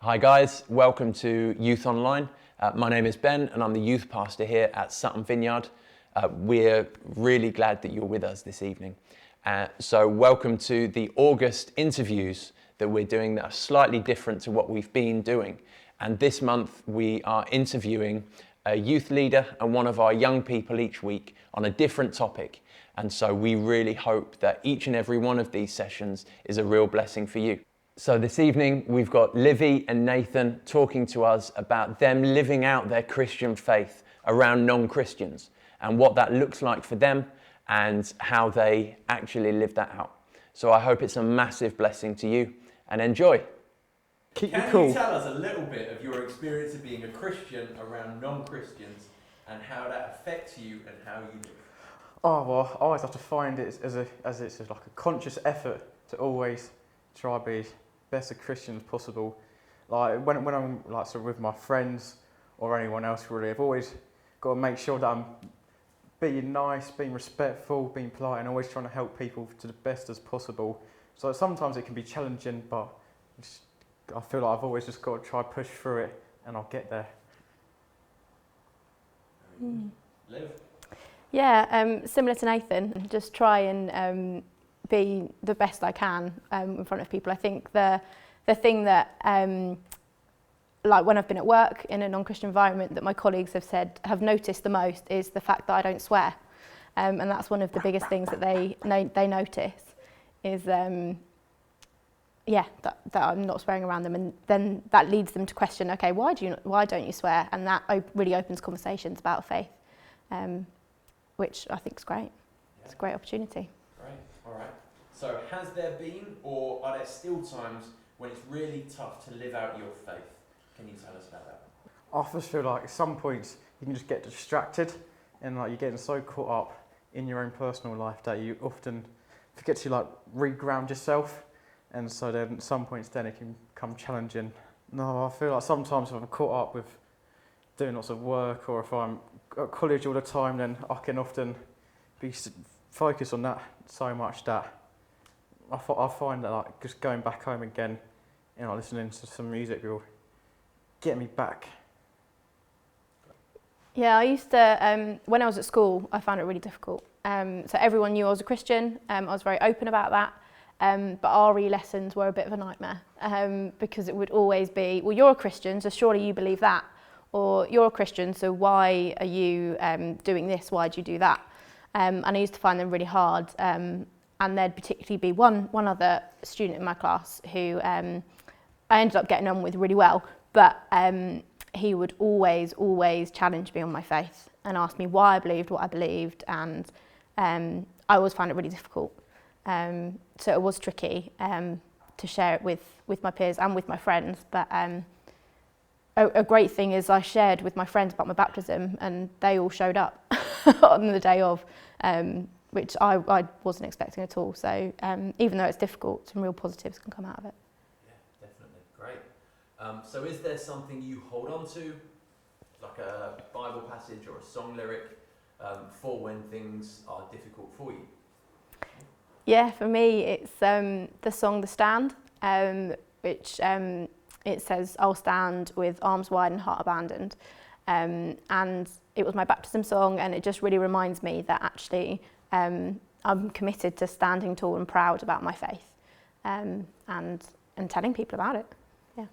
Hi guys, welcome to Youth Online. My name is Ben and I'm the youth pastor here at Sutton Vineyard. We're really glad that you're with us this evening. So welcome to the August interviews that we're doing that are slightly different to what we've been doing. And this month we are interviewing a youth leader and one of our young people each week on a different topic. And so we really hope that each and every one of these sessions is a real blessing for you. So this evening, we've got Livy and Nathan talking to us about them living out their Christian faith around non-Christians and what that looks like for them and how they actually live that out. So I hope it's a massive blessing to you and enjoy. Can you tell us a little bit of your experience of being a Christian around non-Christians and how that affects you and how you live? Oh, well, I always have to find it as it's like a conscious effort to always try to be best a Christian as possible. Like when I'm like sort of with my friends or anyone else really, I've always got to make sure that I'm being nice, being respectful, being polite, and always trying to help people to the best as possible. So sometimes it can be challenging, but I feel like I've always just got to try to push through it, and I'll get there. Liv? Yeah, similar to Nathan, just try and be the best I can in front of people. I think the thing that, like when I've been at work in a non-Christian environment, that my colleagues have noticed the most is the fact that I don't swear, and that's one of the biggest things that they notice is that I'm not swearing around them, and then that leads them to question, okay, why don't you swear? And that really opens conversations about faith, which I think is great. Yeah. It's a great opportunity. Great, all right. So has there been, or are there still times when it's really tough to live out your faith? Can you tell us about that? I just feel like at some points you can just get distracted, and like you're getting so caught up in your own personal life that you often forget to like reground yourself, and so then at some points then it can become challenging. No, I feel like sometimes if I'm caught up with doing lots of work, or if I'm at college all the time, then I can often be focused on that so much that I find that like just going back home again, listening to some music will get me back. Yeah, I used to, when I was at school, I found it really difficult. So everyone knew I was a Christian, I was very open about that, but RE lessons were a bit of a nightmare, because it would always be, well, you're a Christian, so surely you believe that, or you're a Christian, so why are you doing this, why do you do that? And I used to find them really hard, and there'd particularly be one other student in my class who I ended up getting on with really well, but he would always challenge me on my faith and ask me why I believed what I believed, and I always found it really difficult. So it was tricky to share it with my peers and with my friends, but a great thing is I shared with my friends about my baptism, and they all showed up on the day of, which I wasn't expecting at all. So even though it's difficult, some real positives can come out of it. Yeah, definitely. Great. So is there something you hold on to, like a Bible passage or a song lyric, for when things are difficult for you? Yeah, for me it's the song The Stand, which it says, I'll stand with arms wide and heart abandoned. And it was my baptism song, and it just really reminds me that actually I'm committed to standing tall and proud about my faith, and telling people about it. Yeah.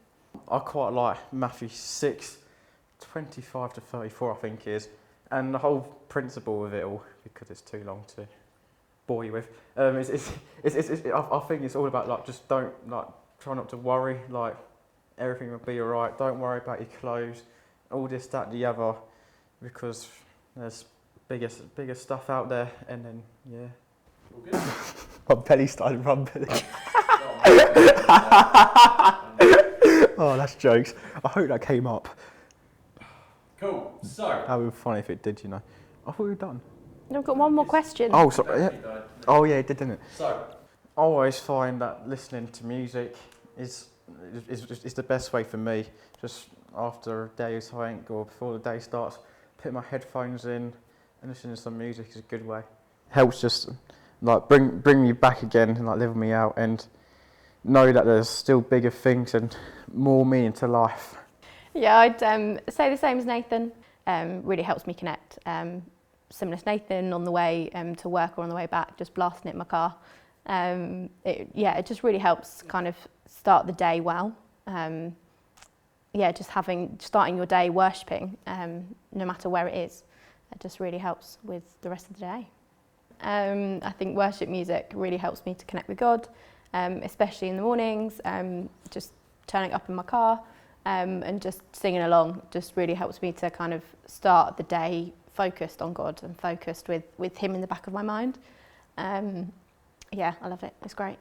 I quite like Matthew 6:25 to 34, I think is, and the whole principle of it all, because it's too long to bore you with. I think it's all about like just don't try not to worry, like everything will be alright. Don't worry about your clothes, all this, that, the other, because there's bigger stuff out there. And then All good. my belly started rumbling. Oh, that's jokes. I hope that came up. Cool. So That would be funny if it did, I thought we were done. I've got one more question. Oh, sorry. Yeah. Oh, yeah, it did, didn't it? So I always find that listening to music is the best way for me. Just after a day or something, or before the day starts, put my headphones in and listening to some music is a good way. Helps just like bring me back again and like level me out, and know that there's still bigger things and more meaning to life. Yeah, I'd say the same as Nathan. Really helps me connect. Similar to Nathan, on the way to work or on the way back, just blasting it in my car. It just really helps kind of start the day well. Just starting your day worshipping, no matter where it is, it just really helps with the rest of the day. I think worship music really helps me to connect with God, especially in the mornings. Just turning up in my car and just singing along just really helps me to kind of start the day focused on God and focused with Him in the back of my mind. I love it. It's great.